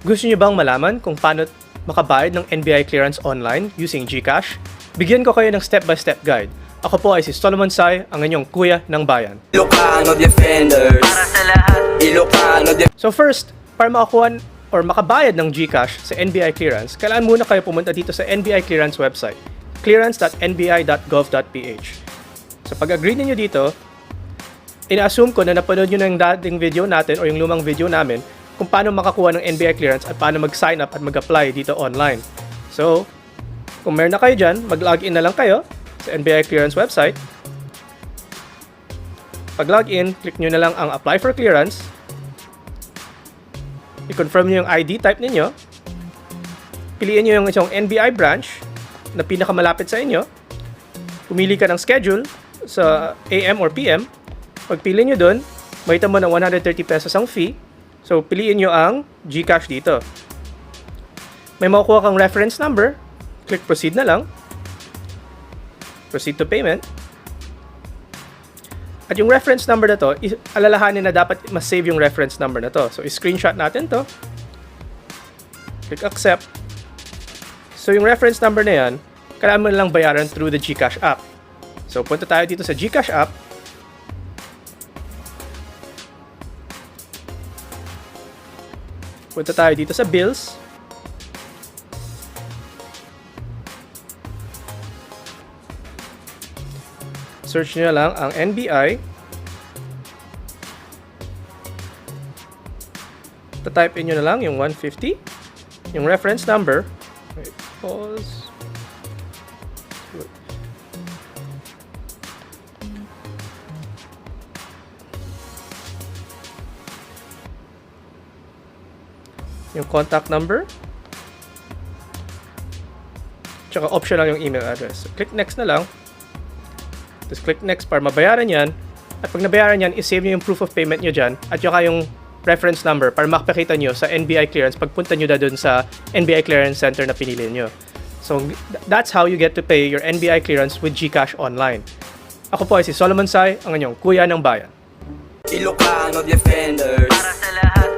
Gusto niyo bang malaman kung paano makabayad ng NBI clearance online using GCash? Bigyan ko kayo ng step-by-step guide. Ako po ay si Solomon Sai, ang inyong kuya ng bayan. Ilocano Defenders. Para sa lahat. Ilocano So first, para makakuha or makabayad ng GCash sa NBI clearance, kailangan muna kayo pumunta dito sa NBI clearance website, clearance.nbi.gov.ph. So pag-agree niyo dito, ina-assume ko na napanood nyo na yung dating video natin o yung lumang video namin kung paano makakuha ng NBI clearance at paano mag-sign up at mag-apply dito online. So, kung meron na kayo dyan, mag-login na lang kayo sa NBI clearance website. Pag-login, click nyo na lang ang apply for clearance. I-confirm nyo yung ID type ninyo. Piliin nyo yung isang NBI branch na pinakamalapit sa inyo. Pumili ka ng schedule sa AM or PM. Pagpili nyo dun, makita mo na 130 pesos ang fee. So, piliin nyo ang GCash dito. May makukuha kang reference number. Click proceed na lang. Proceed to payment. At yung reference number na to, alalahanin na dapat mas-save yung reference number na to. So, screenshot natin to. Click accept. So, yung reference number na yan, kailangan mo lang bayaran through the GCash app. So, punta tayo dito sa GCash app. Punta tayo dito sa bills. Search nyo lang ang NBI. Type in nyo na lang yung 150. Yung reference number. Wait, pause. Yung contact number. Tsaka optional yung email address. So, click next na lang. Tapos click next para mabayaran yan. At pag nabayaran yan, isave nyo yung proof of payment nyo dyan. At saka yung reference number para makapakita nyo sa NBI clearance pagpunta nyo na dun sa NBI clearance center na pinili nyo. So, that's how you get to pay your NBI clearance with GCash online. Ako po ay si Solomon Sai, ang inyong kuya ng bayan. Ilocano Defenders. Para sa lahat.